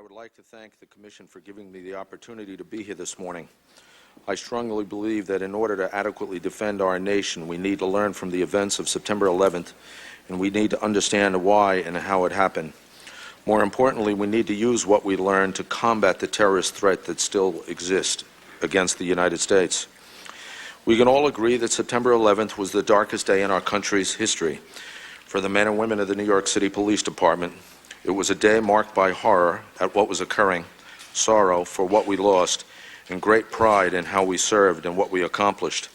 I would like to thank the Commission for giving me the opportunity to be here this morning. I strongly believe that in order to adequately defend our nation, we need to learn from the events of September 11th, and we need to understand why and how it happened. More importantly, we need to use what we learned to combat the terrorist threat that still exists against the United States. We can all agree that September 11th was the darkest day in our country's history. For the men and women of the New York City Police Department, it was a day marked by horror at what was occurring, sorrow for what we lost, and great pride in how we served and what we accomplished.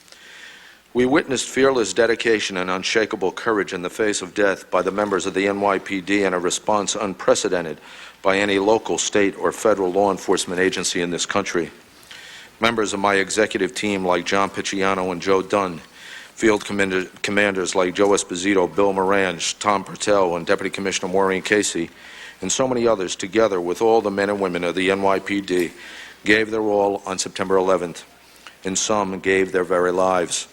We witnessed fearless dedication and unshakable courage in the face of death by the members of the NYPD and a response unprecedented by any local, state, or federal law enforcement agency in this country. Members of my executive team like John Picciano and Joe Dunn, field commanders like Joe Esposito, Bill Morange, Tom Pertel, and Deputy Commissioner Maureen Casey, and so many others, together with all the men and women of the NYPD, gave their all on September 11th, and some gave their very lives.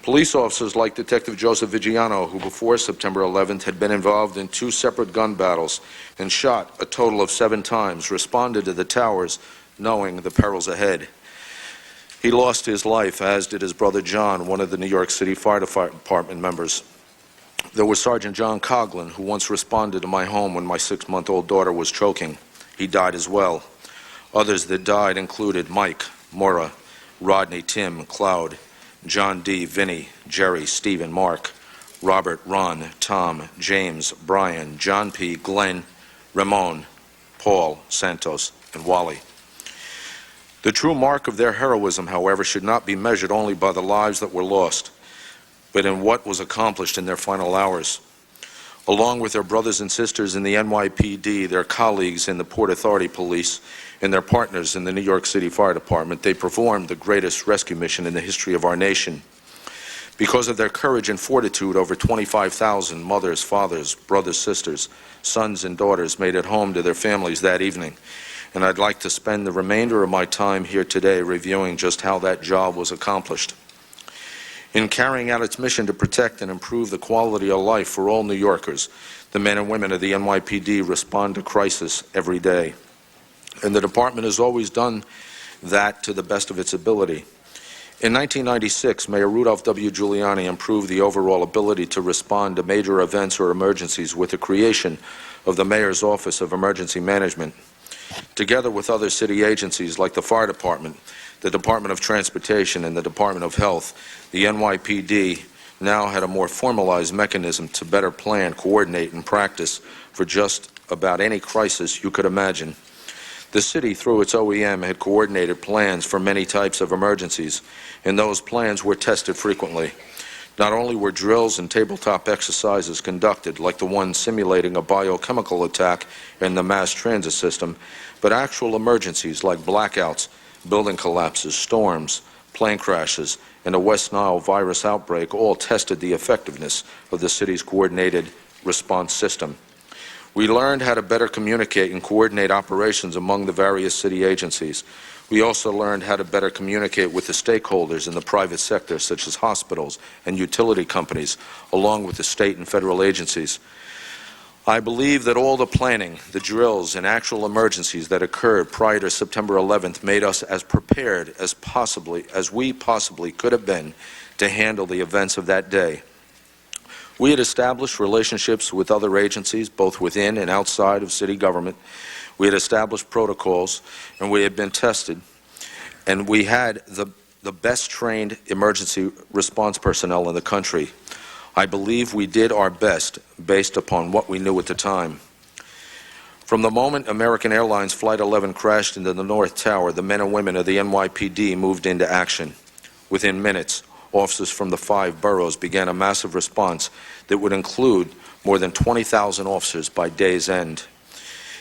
Police officers like Detective Joseph Vigiano, who before September 11th had been involved in 2 separate gun battles and shot a total of 7 times, responded to the towers knowing the perils ahead. He lost his life, as did his brother John, one of the New York City Fire Department members. There was Sergeant John Coughlin, who once responded to my home when my 6-month-old daughter was choking. He died as well. Others that died included Mike, Maura, Rodney, Tim, Cloud, John D., Vinny, Jerry, Stephen, Mark, Robert, Ron, Tom, James, Brian, John P., Glenn, Ramon, Paul, Santos, and Wally. The true mark of their heroism, however, should not be measured only by the lives that were lost, but in what was accomplished in their final hours. Along with their brothers and sisters in the NYPD, their colleagues in the Port Authority Police, and their partners in the New York City Fire Department, they performed the greatest rescue mission in the history of our nation. Because of their courage and fortitude, over 25,000 mothers, fathers, brothers, sisters, sons, and daughters made it home to their families that evening. And I'd like to spend the remainder of my time here today reviewing just how that job was accomplished. In carrying out its mission to protect and improve the quality of life for all New Yorkers, the men and women of the NYPD respond to crisis every day. And the department has always done that to the best of its ability. In 1996, Mayor Rudolph W. Giuliani improved the overall ability to respond to major events or emergencies with the creation of the Mayor's Office of Emergency Management. Together with other city agencies like the Fire Department, the Department of Transportation, and the Department of Health, the NYPD now had a more formalized mechanism to better plan, coordinate, and practice for just about any crisis you could imagine. The city, through its OEM, had coordinated plans for many types of emergencies, and those plans were tested frequently. Not only were drills and tabletop exercises conducted, like the one simulating a biochemical attack in the mass transit system, but actual emergencies like blackouts, building collapses, storms, plane crashes, and a West Nile virus outbreak all tested the effectiveness of the city's coordinated response system. We learned how to better communicate and coordinate operations among the various city agencies. We also learned how to better communicate with the stakeholders in the private sector, such as hospitals and utility companies, along with the state and federal agencies. I believe that all the planning, the drills, and actual emergencies that occurred prior to September 11th made us as prepared as we possibly could have been to handle the events of that day. We had established relationships with other agencies, both within and outside of city government. We had established protocols, and we had been tested, and we had the best trained emergency response personnel in the country. I believe we did our best based upon what we knew at the time. From the moment American Airlines Flight 11 crashed into the North Tower, the men and women of the NYPD moved into action. Within minutes, officers from the 5 boroughs began a massive response that would include more than 20,000 officers by day's end.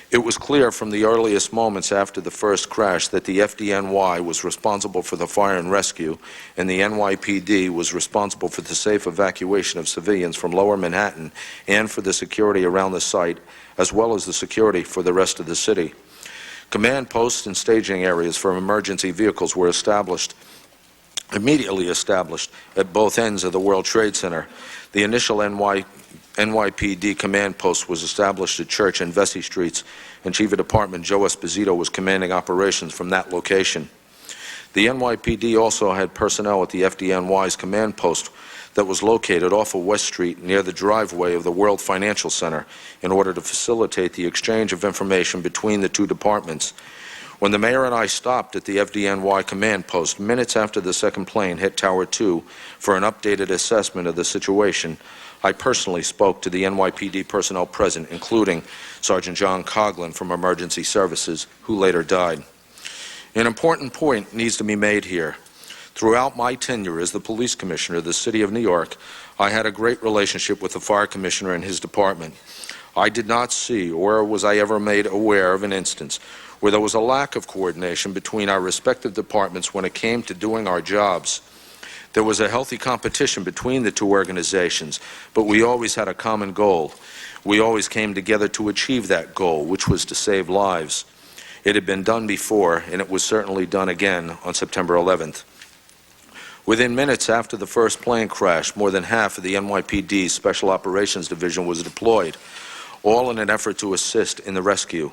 It was clear from the earliest moments after the first crash that the FDNY was responsible for the fire and rescue, and the NYPD was responsible for the safe evacuation of civilians from Lower Manhattan and for the security around the site, as well as the security for the rest of the city. Command posts and staging areas for emergency vehicles were immediately established at both ends of the World Trade Center. The initial NYPD NYPD command post was established at Church and Vesey Streets, and Chief of Department Joe Esposito was commanding operations from that location. The NYPD also had personnel at the FDNY's command post that was located off of West Street near the driveway of the World Financial Center in order to facilitate the exchange of information between the two departments. When the mayor and I stopped at the FDNY command post minutes after the second plane hit Tower 2 for an updated assessment of the situation, I personally spoke to the NYPD personnel present, including Sergeant John Coughlin from Emergency Services, who later died. An important point needs to be made here. Throughout my tenure as the police commissioner of the City of New York, I had a great relationship with the fire commissioner and his department. I did not see, or was I ever made aware of, an instance where there was a lack of coordination between our respective departments when it came to doing our jobs. There was a healthy competition between the two organizations, but we always had a common goal. We always came together to achieve that goal, which was to save lives. It had been done before, and it was certainly done again on September 11th. Within minutes after the first plane crash, more than half of the NYPD's Special Operations Division was deployed, all in an effort to assist in the rescue.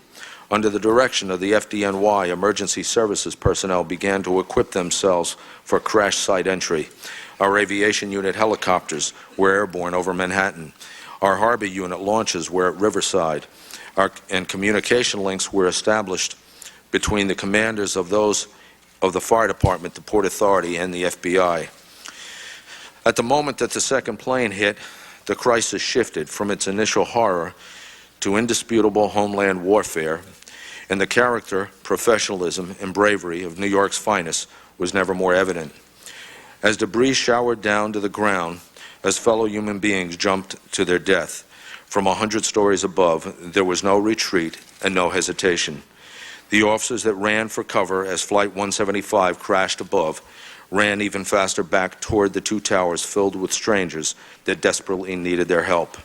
Under the direction of the FDNY, emergency services personnel began to equip themselves for crash site entry. Our aviation unit helicopters were airborne over Manhattan. Our harbor unit launches were at Riverside. And communication links were established between the commanders of those of the fire department, the Port Authority, and the FBI. At the moment that the second plane hit, the crisis shifted from its initial horror to indisputable homeland warfare, and the character, professionalism, and bravery of New York's finest was never more evident. As debris showered down to the ground, as fellow human beings jumped to their death, from 100 stories above, there was no retreat and no hesitation. The officers that ran for cover as Flight 175 crashed above ran even faster back toward the two towers filled with strangers that desperately needed their help.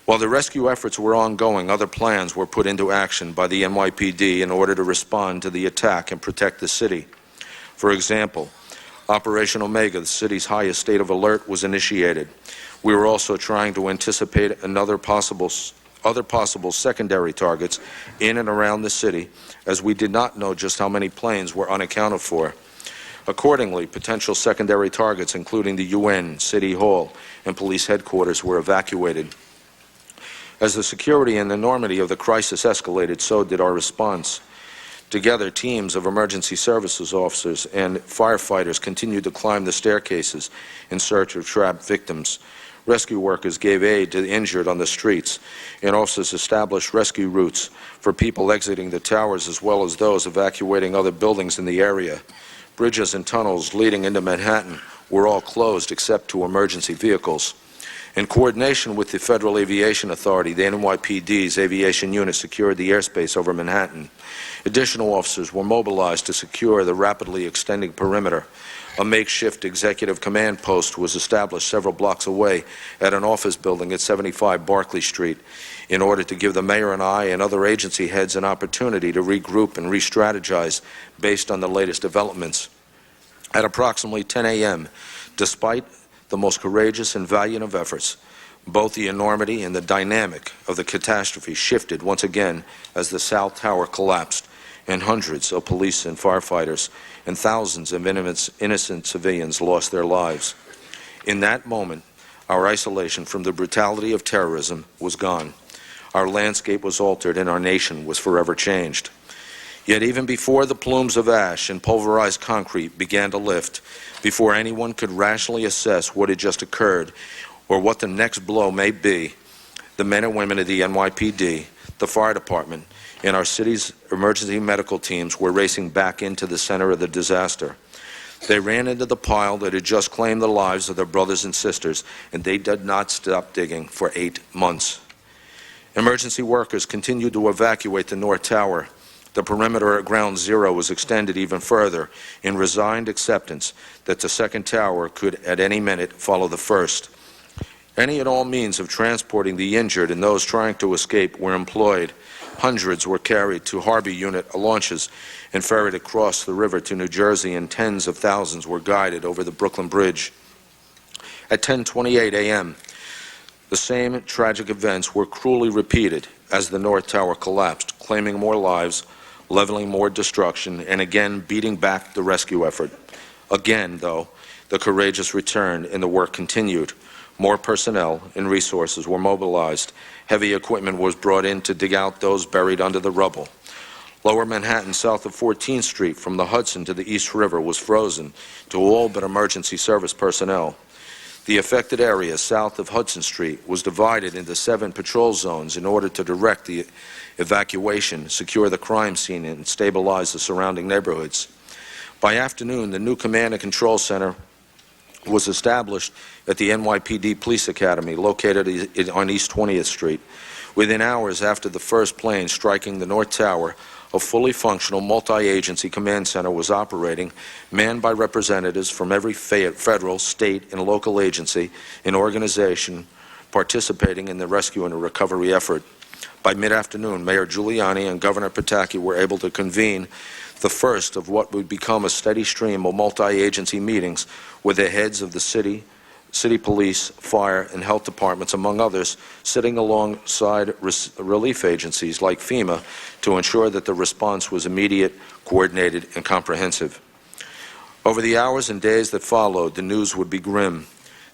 While the rescue efforts were ongoing, other plans were put into action by the NYPD in order to respond to the attack and protect the city. For example, Operation Omega, the city's highest state of alert, was initiated. We were also trying to anticipate other possible secondary targets in and around the city, as we did not know just how many planes were unaccounted for. Accordingly, potential secondary targets, including the UN, City Hall, and police headquarters, were evacuated. As the security and enormity of the crisis escalated, so did our response. Together, teams of emergency services officers and firefighters continued to climb the staircases in search of trapped victims. Rescue workers gave aid to the injured on the streets, and officers established rescue routes for people exiting the towers as well as those evacuating other buildings in the area. Bridges and tunnels leading into Manhattan were all closed except to emergency vehicles. In coordination with the Federal Aviation Authority, the NYPD's aviation unit secured the airspace over Manhattan. Additional officers were mobilized to secure the rapidly extending perimeter. A makeshift executive command post was established several blocks away at an office building at 75 Barclay Street in order to give the mayor and I and other agency heads an opportunity to regroup and re-strategize based on the latest developments. At approximately 10 a.m., despite the most courageous and valiant of efforts, both the enormity and the dynamic of the catastrophe shifted once again as the South Tower collapsed, and hundreds of police and firefighters and thousands of innocent civilians lost their lives. In that moment, our isolation from the brutality of terrorism was gone. Our landscape was altered and our nation was forever changed. Yet even before the plumes of ash and pulverized concrete began to lift, before anyone could rationally assess what had just occurred or what the next blow may be, the men and women of the NYPD, the fire department, and our city's emergency medical teams were racing back into the center of the disaster. They ran into the pile that had just claimed the lives of their brothers and sisters, and they did not stop digging for 8 months. Emergency workers continued to evacuate the North Tower. The perimeter at Ground Zero was extended even further in resigned acceptance that the second tower could at any minute follow the first. Any and all means of transporting the injured and those trying to escape were employed. Hundreds were carried to Harbor Unit launches and ferried across the river to New Jersey, and tens of thousands were guided over the Brooklyn Bridge. At 10:28 a.m., The same tragic events were cruelly repeated as the North Tower collapsed, claiming more lives, leveling more destruction, and again beating back the rescue effort. Again, though, the courageous returned and the work continued. More personnel and resources were mobilized. Heavy equipment was brought in to dig out those buried under the rubble. Lower Manhattan, south of 14th Street, from the Hudson to the East River, was frozen to all but emergency service personnel. The affected area south of Hudson Street was divided into 7 patrol zones in order to direct the evacuation, secure the crime scene, and stabilize the surrounding neighborhoods. By afternoon, the new Command and Control Center was established at the NYPD Police Academy, located on East 20th Street. Within hours after the first plane striking the North Tower, a fully functional multi-agency command center was operating, manned by representatives from every federal, state, and local agency and organization participating in the rescue and recovery effort. By mid-afternoon, Mayor Giuliani and Governor Pataki were able to convene the first of what would become a steady stream of multi-agency meetings with the heads of the city police, fire, and health departments, among others, sitting alongside relief agencies like FEMA to ensure that the response was immediate, coordinated, and comprehensive. Over the hours and days that followed, the news would be grim.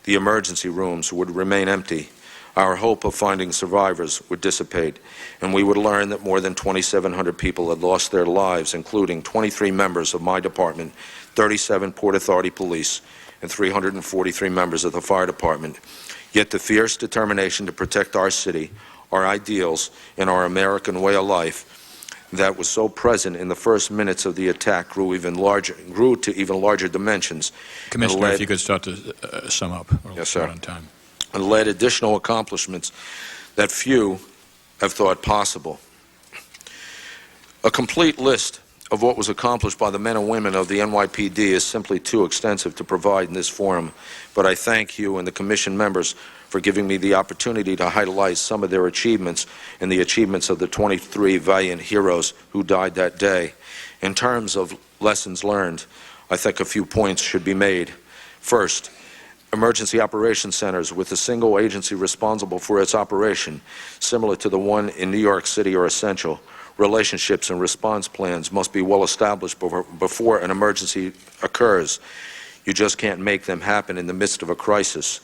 The emergency rooms would remain empty. Our hope of finding survivors would dissipate, and we would learn that more than 2,700 people had lost their lives, including 23 members of my department, 37 Port Authority police, and 343 members of the fire department. Yet the fierce determination to protect our city, our ideals, and our American way of life that was so present in the first minutes of the attack grew to even larger dimensions. Commissioner, if you could start to sum up. Yes, sir. On time. And led additional accomplishments that few have thought possible. A complete list of what was accomplished by the men and women of the NYPD is simply too extensive to provide in this forum, but I thank you and the Commission members for giving me the opportunity to highlight some of their achievements and the achievements of the 23 valiant heroes who died that day. In terms of lessons learned, I think a few points should be made. First, emergency operations centers with a single agency responsible for its operation, similar to the one in New York City, are essential. Relationships and response plans must be well established before an emergency occurs. You just can't make them happen in the midst of a crisis.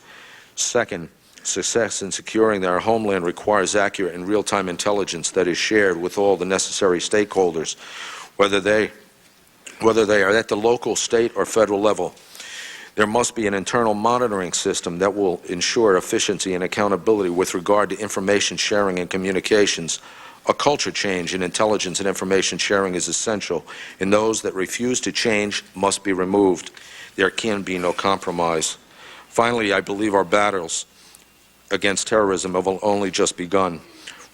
Second, success in securing our homeland requires accurate and real-time intelligence that is shared with all the necessary stakeholders, whether they are at the local, state, or federal level. There must be an internal monitoring system that will ensure efficiency and accountability with regard to information sharing and communications. A culture change in intelligence and information sharing is essential, and those that refuse to change must be removed. There can be no compromise. Finally, I believe our battles against terrorism have only just begun.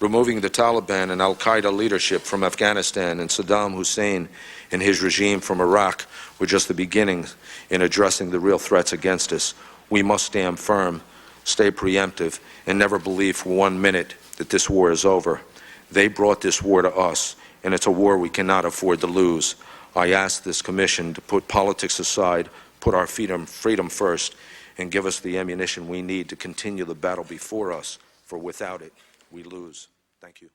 Removing the Taliban and al-Qaeda leadership from Afghanistan and Saddam Hussein and his regime from Iraq were just the beginning in addressing the real threats against us. We must stand firm, stay preemptive, and never believe for 1 minute that this war is over. They brought this war to us, and it's a war we cannot afford to lose. I ask this Commission to put politics aside, put our freedom first, and give us the ammunition we need to continue the battle before us, for without it, we lose. Thank you.